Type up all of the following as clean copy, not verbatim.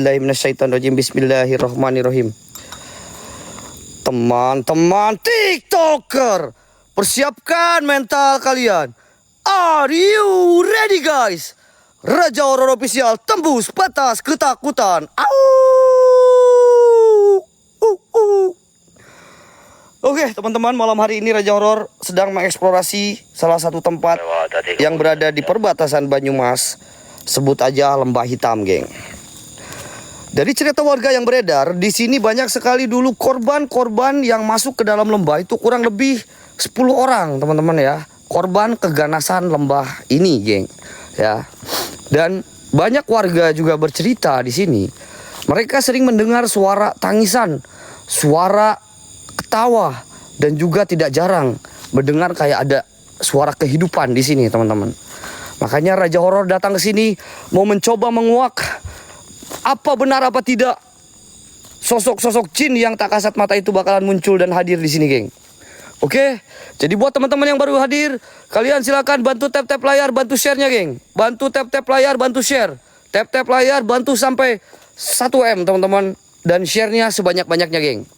Bismillahirrahmanirrahim. Teman-teman TikToker, persiapkan mental kalian. Are you ready guys? Raja Horor Official tembus batas ketakutan. Oke teman-teman, malam hari ini Raja Horor sedang mengeksplorasi salah satu tempat yang berada di perbatasan Banyumas. Sebut aja Lembah Hitam, geng. Dari cerita warga yang beredar, di sini banyak sekali dulu korban-korban yang masuk ke dalam lembah itu kurang lebih 10 orang, teman-teman ya. Korban keganasan lembah ini, geng. Ya. Dan banyak warga juga bercerita di sini. Mereka sering mendengar suara tangisan, suara ketawa, dan juga tidak jarang mendengar kayak ada suara kehidupan di sini, teman-teman. Makanya Raja Horor datang ke sini mau mencoba menguak apa benar apa tidak sosok-sosok jin yang tak kasat mata itu bakalan muncul dan hadir di sini, geng. Oke, jadi buat teman-teman yang baru hadir, kalian silakan bantu tap-tap layar, bantu share-nya, geng. Bantu tap-tap layar, bantu share. Tap-tap layar, bantu sampai 1M, teman-teman. Dan share-nya sebanyak-banyaknya, geng.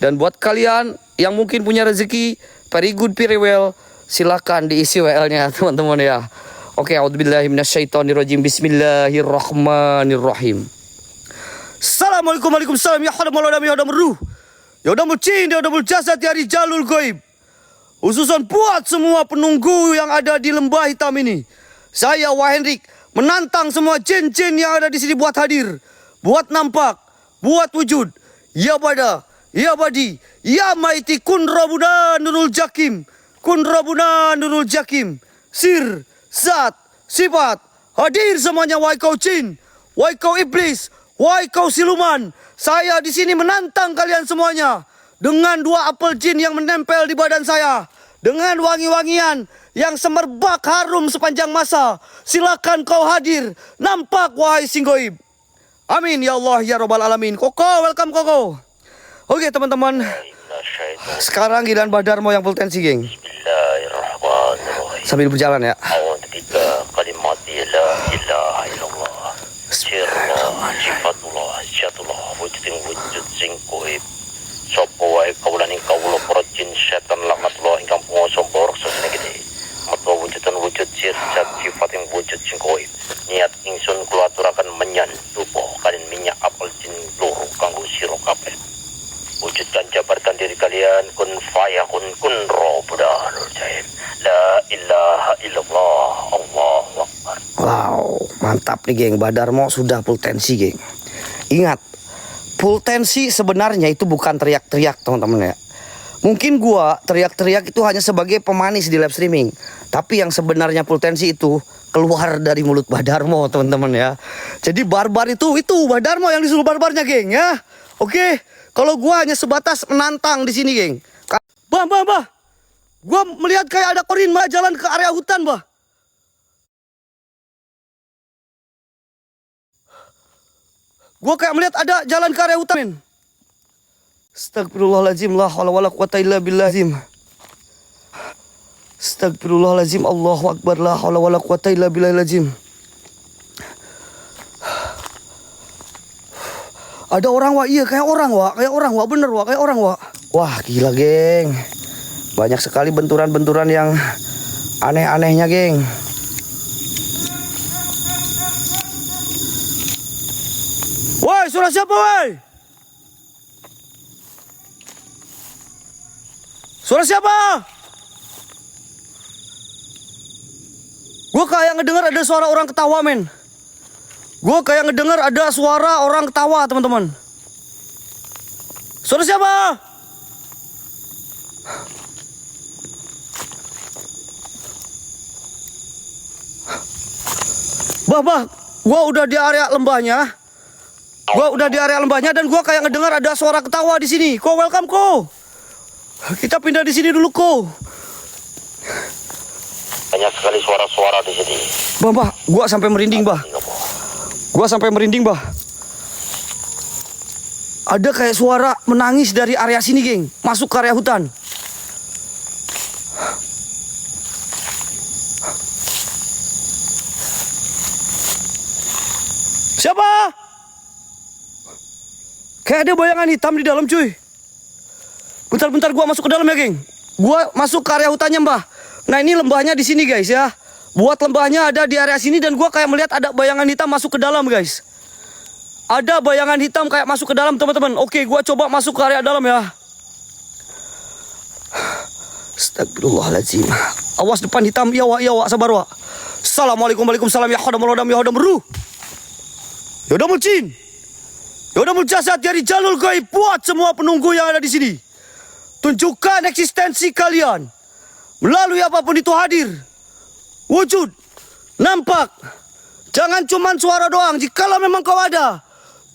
Dan buat kalian yang mungkin punya rezeki, very good, very well, silakan diisi WL-nya, teman-teman ya. Oke, a'udzubillahiminasyaitonirrajim. Bismillahirrahmanirrahim. Assalamualaikum warahmatullahi wabarakatuh. Ya udamul cin, ya udamul jasad, ya rijalul goib. Khususan buat semua penunggu yang ada di Lembah Hitam ini. Saya Wahendrik menantang semua jin-jin yang ada di sini buat hadir, buat nampak, buat wujud. Ya bada, ya badi, ya maiti kun rabuna nurul jakim, kun rabuna nurul jakim. Sir, zat, sifat, hadir semuanya, wahai kau jin, wahai kau iblis, wahai kau siluman. Saya di sini menantang kalian semuanya dengan 2 apel jin yang menempel di badan saya, dengan wangi-wangian yang semerbak harum sepanjang masa. Silakan kau hadir, nampak wahai singgoib. Amin ya Allah ya Rabbal Alamin. Koko, welcome Koko. Oke teman-teman, sekarang giliran Badarmo yang full tensi, geng. Sambil berjalan ya. Sopo wae kaulaning kawula para jin setan laknatullah ingkang penguasa boroksa gede. Matwa wujudan wujud sir zat sifat yang wujud sing goib. Niat ingsun kula aturaken menyan tupo kalian minyak apel jin loro kanggo sira kabeh. Wujudkan jabarkan diri kalian kun fayakun kun robudanul jaim. La ilaha illallah, Allahu akbar. Wow, mantap nih, geng. Badarmo sudah full tensi, geng. Ingat, full tensi sebenarnya itu bukan teriak-teriak, teman-teman ya. Mungkin gua teriak-teriak itu hanya sebagai pemanis di live streaming. Tapi yang sebenarnya full tensi itu keluar dari mulut Badarmo, teman-teman ya. Jadi barbar itu Badarmo yang disuruh barbarnya, geng ya. Oke, kalau gua hanya sebatas menantang di sini, geng. Bah. Gua melihat kayak ada korin mah jalan ke area hutan, bah. Gua kayak melihat ada jalan ke area hutan, men. Astagfirullahaladzim, la haula wala quwata illa billahim. Astagfirullahaladzim, Allahu akbar, la haula wala quwata illa billahilazim. Ada orang, wah. Iya, kayak orang, wah. Bener, wah, kayak orang, wah. Wah, gila, geng. Banyak sekali benturan-benturan yang aneh-anehnya, geng. Woi, suara siapa, woi? Suara siapa? Gue kayak ngedengar ada suara orang ketawa, men. Gue kayak ngedengar ada suara orang ketawa, teman-teman. Suara siapa? Bah, gue udah di area lembahnya. Dan gue kayak ngedengar ada suara ketawa di sini. Ko, welcome, Ko. Kita pindah di sini dulu, Ko. Banyak sekali suara-suara di sini. Bah, gue sampai merinding, bah. Ada kayak suara menangis dari area sini, geng. Masuk ke area hutan. Siapa? Kayak ada bayangan hitam di dalam cuy. Bentar-bentar gua masuk ke dalam ya geng. Gua masuk ke area hutannya mbah. Nah ini lembahnya di sini guys ya. Buat lembahnya ada di area sini dan gua kayak melihat ada bayangan hitam masuk ke dalam guys. Ada bayangan hitam kayak masuk ke dalam teman-teman. Oke, gua coba masuk ke area dalam ya. Astagfirullahaladzim. Awas depan hitam. Ya wa sabar wa. Assalamualaikum waalaikumsalam ya hodam ya hodam ru. Ya hodam cin. Ya hodam jasad dari jalur gaib buat semua penunggu yang ada di sini. Tunjukkan eksistensi kalian. Melalui apapun itu hadir. Wujud. Nampak. Jangan cuman suara doang. Jikalau memang kau ada,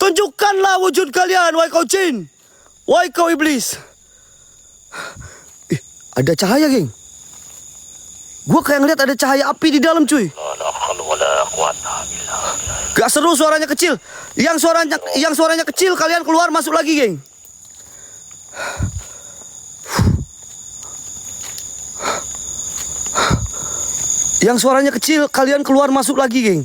tunjukkanlah wujud kalian, wahai kau jin. Wahai kau iblis. Ada cahaya, geng. Gua kayak ngeliat ada cahaya api di dalam, cuy. Gak seru suaranya kecil. Yang suaranya kecil kalian keluar masuk lagi, geng. Yang suaranya kecil kalian keluar masuk lagi, geng.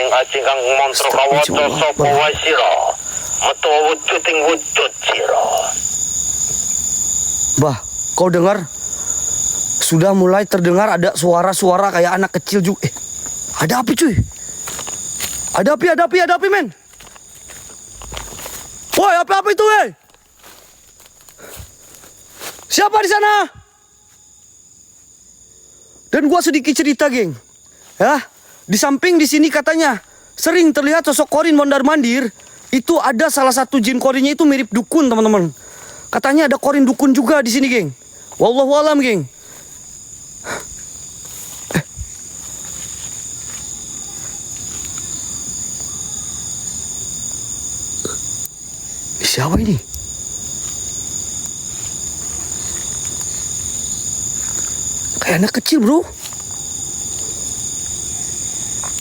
Acing kang mantra kawaca sapa wae sira. Metu wujuding wujud sira. Bah, kau dengar? Sudah mulai terdengar ada suara-suara kayak anak kecil juga. Ada api cuy. Ada api men. Woi, apa itu weh? Siapa di sana? Dan gua sedikit cerita, geng. Ya, di samping di sini katanya sering terlihat sosok korin mondar-mandir. Itu ada salah satu jin korinnya itu mirip dukun, teman-teman. Katanya ada korin dukun juga di sini, geng. Wallahu alam, geng. Siapa ini? Kayak anak kecil, bro.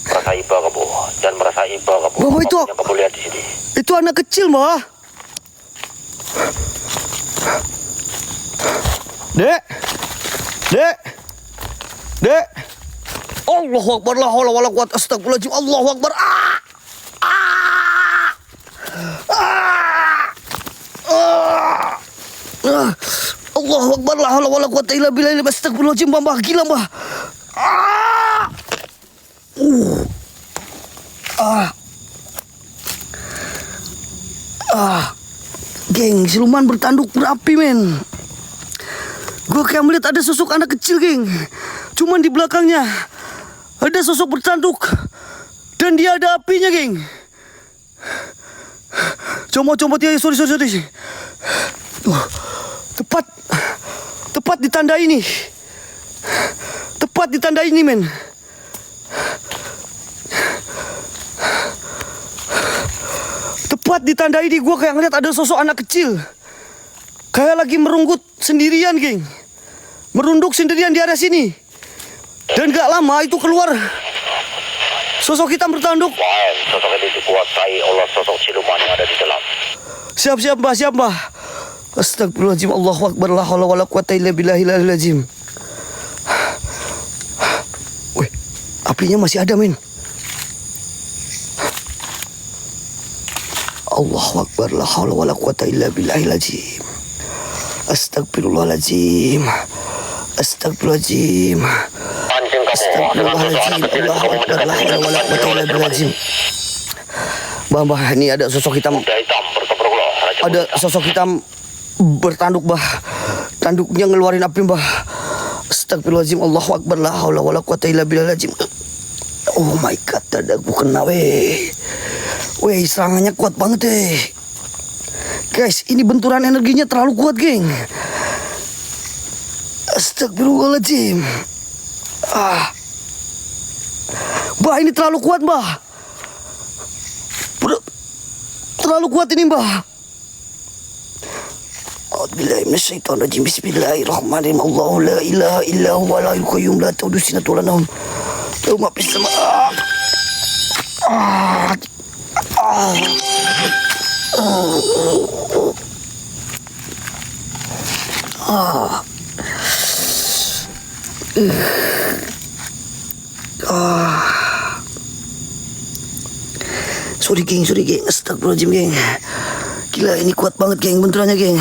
Merasa iba kamu, jangan merasa iba kamu. Bapak itu, yang kamu lihat di sini. Itu anak kecil, Mbah. Dek. Allahu Akbar, la haula wala quwwata, astagfirullahaladzim. Allahu Akbar. Allahu Akbar, la haula wala quwwata illa billah. Astagfirullahaladzim, Mbah, gila, Mbah. Geng, siluman bertanduk berapi, men. Gue kayak melihat ada sosok anak kecil, geng. Cuman di belakangnya ada sosok bertanduk dan dia ada apinya, geng. Comot ya, sorry. Tepat ditanda ini. Tepat ditanda ini, men. Tepat ditanda ini gue kayak ngeliat ada sosok anak kecil. Kayak lagi merunggut sendirian, geng. Merunduk sendirian di area sini. Dan gak lama itu keluar sosok hitam bertanduk. Sosok ini dikuasai oleh sosok siluman yang ada di dalam. Siap, Mbah. Astagfirullahaladzim. Allahu Akbar, la haula wala quwata illa billahil azim. Wih, apinya masih ada, men. Allahu Akbar, la haula wala quwata illa billahil azim. Astagfirullahaladzim. Anjing kamu, Astagfirullahaladzim. Allahu Akbar, la haula wala quwata illa billahil azim. Mbah, ini ada sosok hitam. Ada sosok hitam bertanduk, Mbah. Tanduknya ngeluarin api, Mbah. Astagfirullahaladzim. Allahu Akbar, la haula wala quwata illa billahil azim. Oh my god, dadaku kena, weh. Weh, serangannya kuat banget, deh. Guys, ini benturan energinya terlalu kuat, geng. Astagfirullahaladzim. Mbah, ini terlalu kuat, Mbah. Terlalu kuat ini, Mbah. A'udzubillahiminasyaitonirrajim. Bismillahirrahmanirrahim. Allahu la ilaha illa huwa al hayyul qayyum la ta'khudhuhu sinatun wa la nawm. Lahu ma fis samawati. Sorry geng. Astagfirullahaladzim geng. Gila ini kuat banget geng benturannya geng.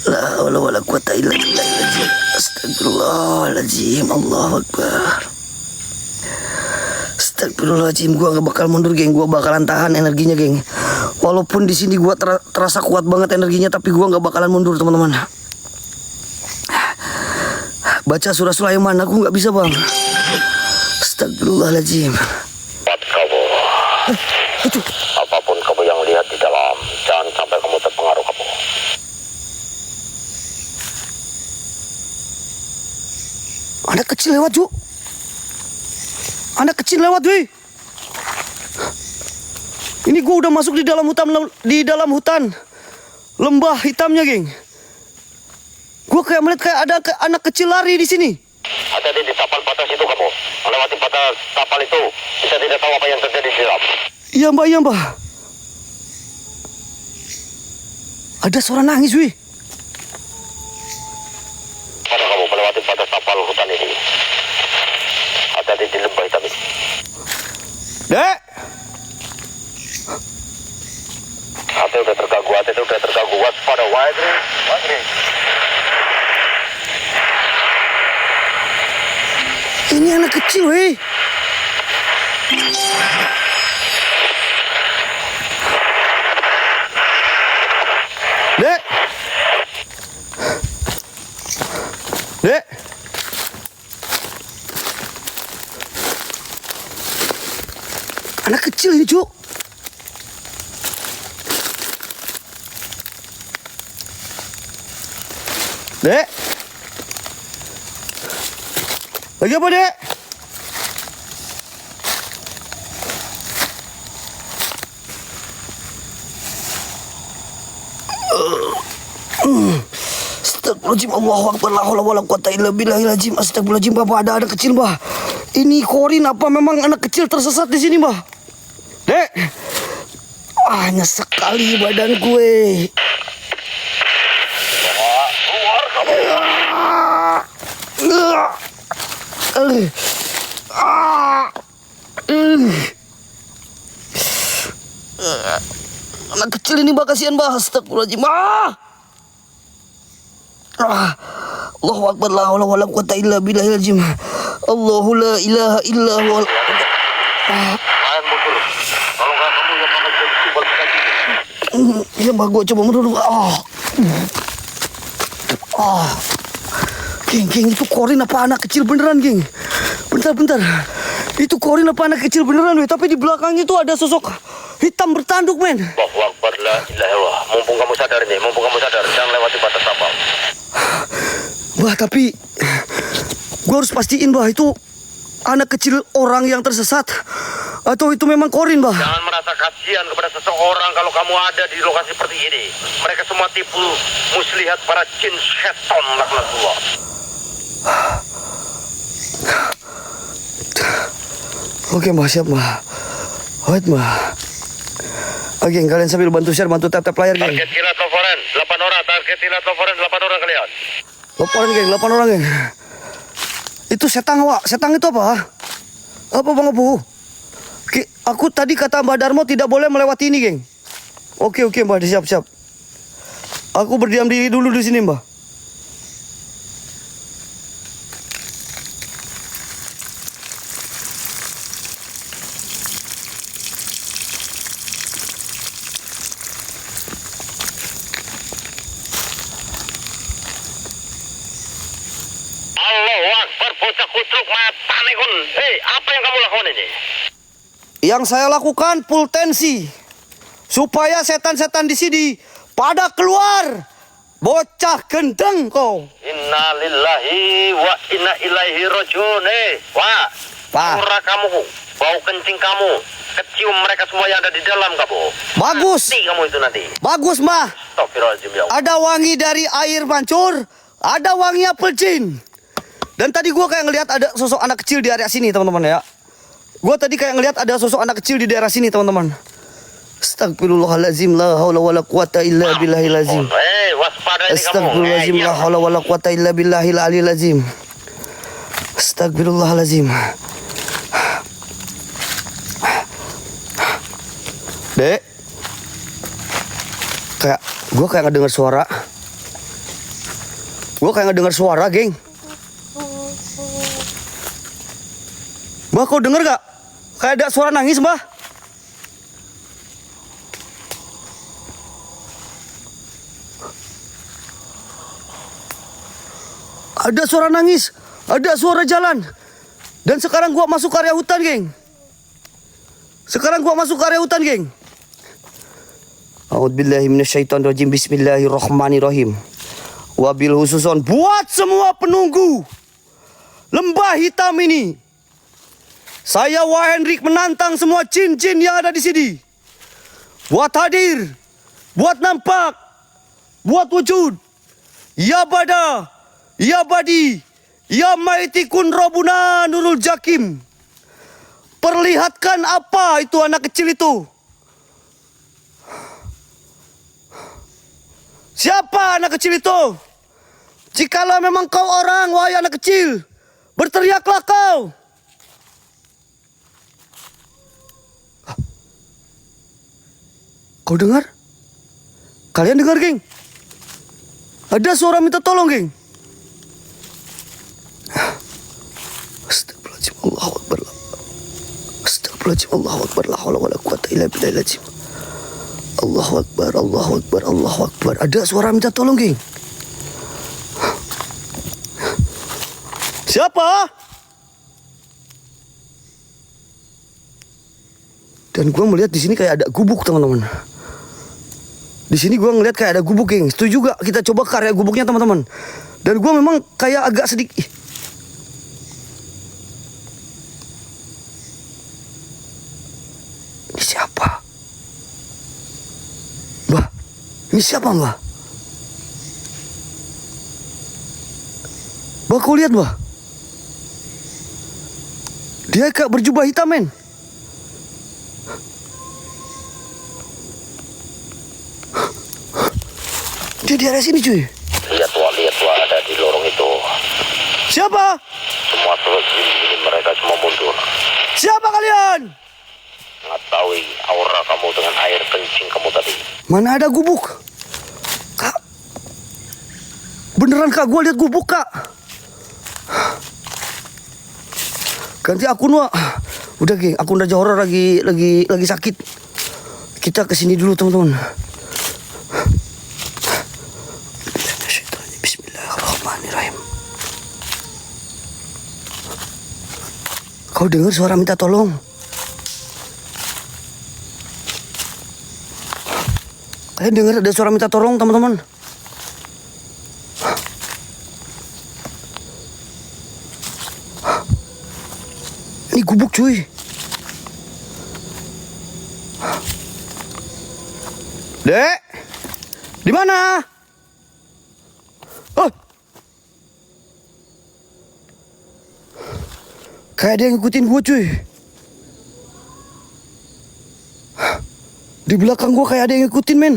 La haula wala quwata illa billah. Astagfirullahaladzim. Allahu Akbar. Astagfirullahaladzim, gua gak bakal mundur geng, gua bakalan tahan energinya geng. Walaupun di sini gua terasa kuat banget energinya, tapi gua gak bakalan mundur teman-teman. Baca surah Sulaiman aku gak bisa bang. Astagfirullahaladzim. Kamu. Apapun kamu yang lihat di dalam, jangan sampai kamu terpengaruh kamu. Anak kecil lewat Ju. Anak kecil lewat weh. Ini gue udah masuk di dalam hutan lembah hitamnya geng. Gue kayak melihat kayak ada anak kecil lari di sini. Hati-hati di tapal batas itu kamu. Melewati batas tapal itu bisa tidak tahu apa yang terjadi di dalam. Iya mbak. Ada suara nangis weh. Pada kamu melewati batas tapal hutan ini. Hati-hati di lembah hitam ini. Dek. Hati udah terganggu. Waspada, Wadri. Ini anak kecil weh. Dek. Anak kecil ini Cuk. Dek. Lagi apa dek? Astagfirullahaladzim, Allahu Akbar, la haula wala quwata illa billahil azim. Astagfirullahaladzim, Bapak, ada anak kecil, Mbah. Ini Korin apa memang anak kecil tersesat di sini, Mbah? Dek. Nyesek sekali badan gue. Keluar kamu. Anak kecil ini Mbah, kasihan Mbah. Astagfirullahaladzim. Allahu Akbar, la haula wala quwata illa billahil azim. Allahu la ilaha illa huwal. Jangan mundur. Kalau nggak kamu yang makan jadi balik lagi. Iya Mbah, gue coba mundur. Geng, itu Korin apa anak kecil beneran geng? Bentar. Itu Korin apa anak kecil beneran weh? Tapi di belakangnya itu ada sosok hitam bertanduk men. Allahu Akbar, la ilaha illallah. Mumpung kamu sadar, jangan lewati batas tapal. Bah, tapi gue harus pastiin bah itu anak kecil orang yang tersesat atau itu memang Korin bah. Jangan merasa kasihan kepada seseorang kalau kamu ada di lokasi seperti ini. Mereka semua tipu muslihat para jin setan laknatullah. Oke mbah, siap mbah. Wait mbah. Oke, kalian sambil bantu share, bantu tap layar geng. Target kilat laporan 8 orang, 8 orang kalian. Laporan orang geng. Itu setang wak, setang itu apa? Apa bang Abu? Aku tadi kata Mbak Darmo tidak boleh melewati ini geng. Oke mbah, siap. Aku berdiam diri dulu di sini mbah. Allahu Akbar, bocah kucuk mata nih kun. Hei, apa yang kamu lakukan ini? Yang saya lakukan full tensi supaya setan-setan di sini pada keluar. Bocah gendeng kau. Innalillahi wa inna ilaihi rajiun. Pak. Surah kamu, bau kencing kamu, kecium mereka semua yang ada di dalam kamu. Bagus. Mati kamu itu nanti. Bagus mah. Astagfirullahaladzim ya Allah. Ada wangi dari air mancur, ada wangi apel jin. Dan tadi gua kayak ngelihat ada sosok anak kecil di area sini teman-teman ya. Gua tadi kayak ngelihat ada sosok anak kecil di daerah sini teman-teman. Astagfirullahalazim, la haula wala quwata illa billahil azim. Waspada ini kamu. Astagfirullahalazim, la haula wala quwata illa billahil aliyil azim. Astagfirullahalazim. Dek, gue kayak ngedenger suara. Gue kayak ngedenger suara, geng. Mbah, kau denger gak? Kayak ada suara nangis, Mbah. Ada suara nangis, ada suara jalan. Dan sekarang gua masuk area hutan, geng. A'udzubillahi minasyaitonirrajim. Bismillahirrahmanirrahim. Wabil khususon buat semua penunggu lembah hitam ini. Saya Wahendrik menantang semua jin-jin yang ada di sini. Buat hadir, buat nampak, buat wujud. Ya Bada, Ya Badi, Ya Maiti Kun Robuna Nurul Jakim. Perlihatkan apa itu anak kecil itu. Siapa anak kecil itu? Jikalau memang kau orang, wahai anak kecil, berteriaklah kau. Kau dengar? Kalian dengar, geng? Ada suara minta tolong, geng. Astagfirullahaladzim, Allahu Akbar. Astagfirullahaladzim, Allahu Akbar. La haula wala quwata illa billahil azim. Allahu Akbar, Allahu Akbar, Allahu Akbar. Ada suara minta tolong, geng. Siapa? Dan gue melihat di sini kayak ada gubuk, teman-teman. Di sini gue ngeliat kayak ada gubuk, geng. Setuju gak kita coba ke area gubuknya, teman-teman? Dan gue memang kayak agak sedikit. Ini siapa? Mbah, ini siapa, Mbah? Mbah, kau lihat, Mbah? Dia kayak berjubah hitam, men. Dia di area sini, cuy. Lihat wah, ada di lorong itu. Siapa? Semua terus ini mereka semua mundur. Siapa kalian? Mengetahui aura kamu dengan air kencing kamu tadi. Mana ada gubuk? Kak, beneran kak, gue lihat gubuk, kak. Ganti akun, Wak. Udah, geng, akun Raja Horor lagi sakit. Kita kesini dulu, teman-teman. Bismillahirrahmanirrahim. Kau dengar suara minta tolong? Kalian dengar ada suara minta tolong, teman-teman? Ini gubuk, cuy. Dek, di mana? Oh, kayak ada yang ngikutin gue, cuy. Di belakang gue kayak ada yang ngikutin, men.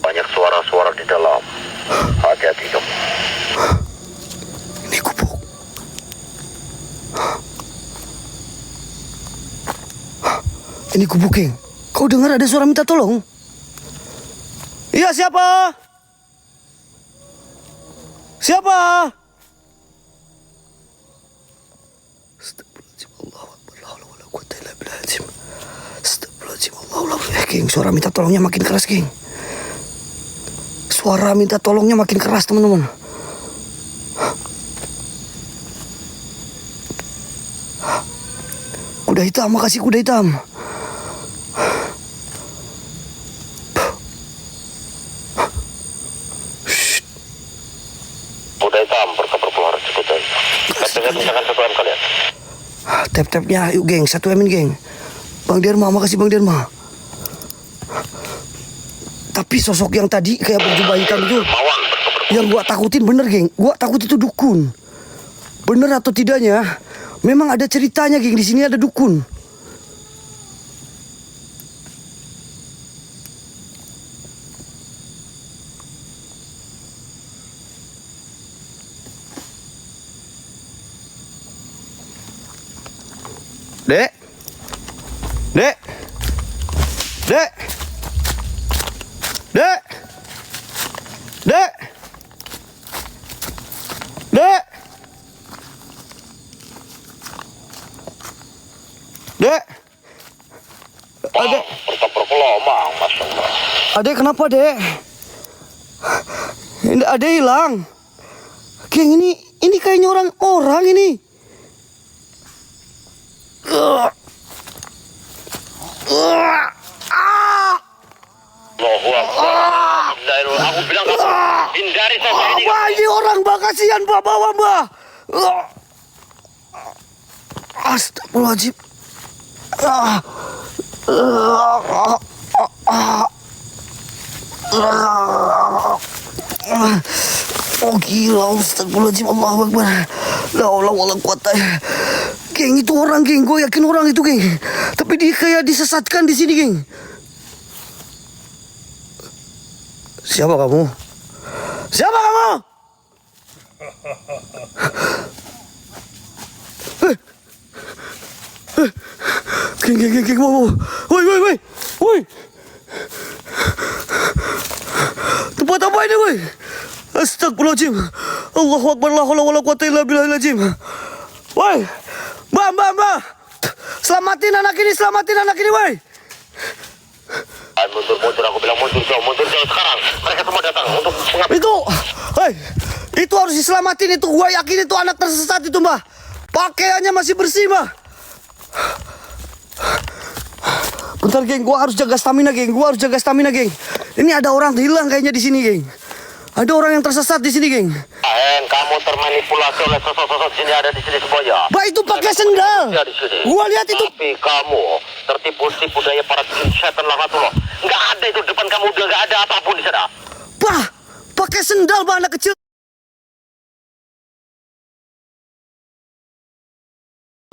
Banyak suara-suara di dalam. Hati-hati kamu. Ini gubuk. Ini gubuk, geng. Kau dengar ada suara minta tolong? Iya, siapa? Siapa? Astagfirullahaladzim, Allahu Akbar. La haula wala quwata illa billahil azim. Astagfirullahaladzim, Allahu Akbar. Geng, suara minta tolongnya makin keras, geng. Suara minta tolongnya makin keras, teman-teman. Kuda hitam, makasih kuda hitam. Kuda hitam berkabar keluar dari kuda hitam. Jangan satu M kalian. Tap-tapnya, yuk, geng. 1M-in, geng. Bang Derma, makasih Bang Derma. Tapi sosok yang tadi kayak berjubah hitam itu, yang gua takutin bener, geng. Gua takut itu dukun. Bener atau tidaknya, memang ada ceritanya, geng. Di sini ada dukun. Dek. Dek. Dek. Dek. Dek. Adek. Pertapur lomang, Masya Allah. Adek kenapa, Dek? Ini adek hilang. Geng, ini kayaknya orang ini. Allahu Akbar. Aku bilang kamu hindari sosok ini. Mbak, ini orang, Mbak. Kasihan, Mbak. Bawa, Mbak. Astagfirullahaladzim. Oh gila, astagfirullahaladzim. Allahu Akbar. La haula wala quwata. Geng, itu orang, geng. Gue yakin orang itu, geng. Tapi dia kayak disesatkan di sini, geng. Siapa kamu? Siapa kamu? Geng, wow. Woi. Tempat apa ini, woi? Astagfirullahaladzim. Allahu Akbar, la haula wala quwata illa billahil. Woi, Mbak. Selamatin anak ini, woi. Mundur, aku bilang mundur jauh sekarang. Mereka semua datang untuk mengambil. Itu harus diselamatin itu. Gua yakin itu anak tersesat itu, Mbak. Pakaiannya masih bersih, Mbak. Bentar, geng. Gua harus jaga stamina, geng. Ini ada orang hilang kayaknya di sini, geng. Ada orang yang tersesat di sini, geng. Kamu termanipulasi oleh sosok-sosok sini ada di sini semuanya. Mbak, itu pakai sendal. Gua lihat itu. Tapi kamu tertipu daya para jin setan laknatullah. Nggak ada itu depan kamu, udah nggak ada apapun di sana. Bah, pakai sendal, Mbak, anak kecil.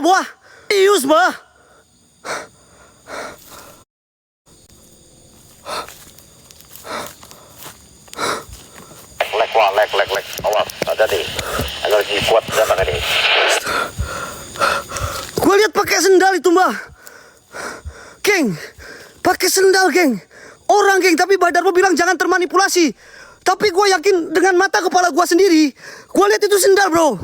Wah, ius, Mbak. Lek. Awas, ada deh. Energi kuat datang ini. Gue lihat pakai sendal itu, Mbak. Geng, pakai sendal, geng. Orang, geng, tapi Badarmo bilang jangan termanipulasi. Tapi gue yakin dengan mata kepala gue sendiri, gue lihat itu sendal, bro.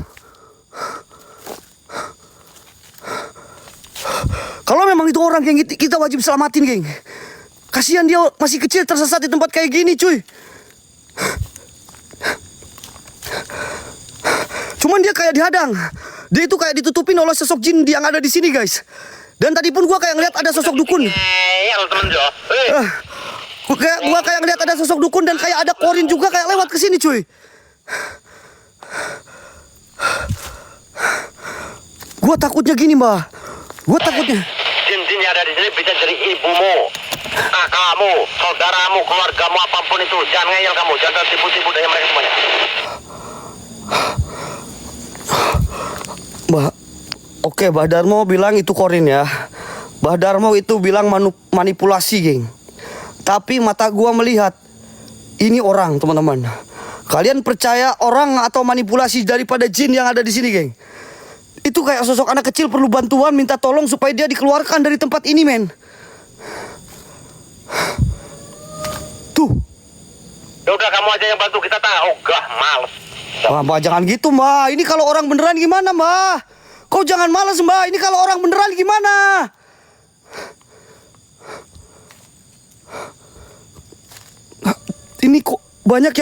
Kalau memang itu orang, geng, kita wajib selamatin, geng. Kasihan dia masih kecil tersesat di tempat kayak gini, cuy. Cuman dia kayak dihadang. Dia itu kayak ditutupin oleh sosok jin yang ada di sini, guys. Dan tadi pun gua kayak ngeliat ada sosok dukun. Gua kayak ngeliat ada sosok dukun dan kayak ada korin juga kayak lewat ke sini, cuy. Gua takutnya gini, Mbak. Jin-jin yang ada di sini bisa jadi ibumu, kakakmu, saudaramu, keluargamu, apapun itu. Jangan ngeyel kamu, jangan tipu-tipu daya mereka semuanya. Mbak, oke, Badarmo bilang itu korin ya. Badarmo itu bilang manipulasi, geng. Tapi mata gua melihat ini orang, teman-teman. Kalian percaya orang atau manipulasi daripada jin yang ada di sini, geng? Itu kayak sosok anak kecil perlu bantuan, minta tolong supaya dia dikeluarkan dari tempat ini, men. Tuh. Ya udah kamu aja yang bantu kita, males. Mbak, jangan gitu, Mbak. Ini kalau orang beneran gimana, Mbak? Kau jangan malas, Mbak. Ini kalau orang beneran gimana? Ini kok banyak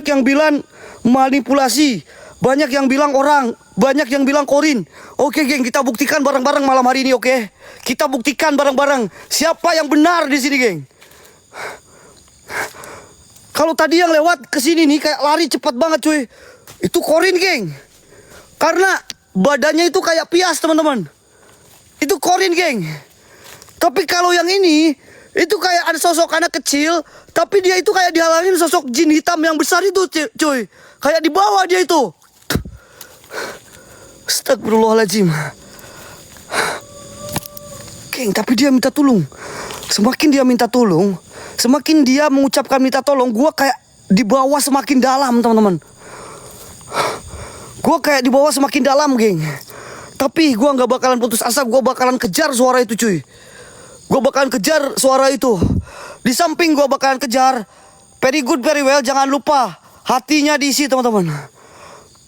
yang bilang manipulasi, banyak yang bilang orang, banyak yang bilang korin. Oke, geng, kita buktikan bareng-bareng malam hari ini, oke? Kita buktikan bareng-bareng siapa yang benar di sini, geng. Kalau tadi yang lewat ke sini nih kayak lari cepat banget, cuy. Itu korin, geng. Karena badannya itu kayak pias, teman-teman. Itu korin, geng. Tapi kalau yang ini itu kayak ada sosok anak kecil, tapi dia itu kayak dihalangin sosok jin hitam yang besar itu, cuy. Kayak di bawah dia itu. Astagfirullahaladzim. Geng, tapi dia minta tolong. Semakin dia minta tolong, semakin dia mengucapkan minta tolong, gua kayak di bawah semakin dalam, teman-teman. Gua kayak di bawah semakin dalam, geng. Tapi gua nggak bakalan putus asa, gua bakalan kejar suara itu, cuy. Gua bakalan kejar suara itu. Di samping gua bakalan kejar. Very good, very well. Jangan lupa hatinya diisi, teman-teman.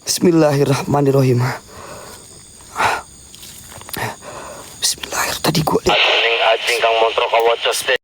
Bismillahirrahmanirrahim. Bismillahirrahmanirrahim. Tadi gua Ajing kang montro kawacos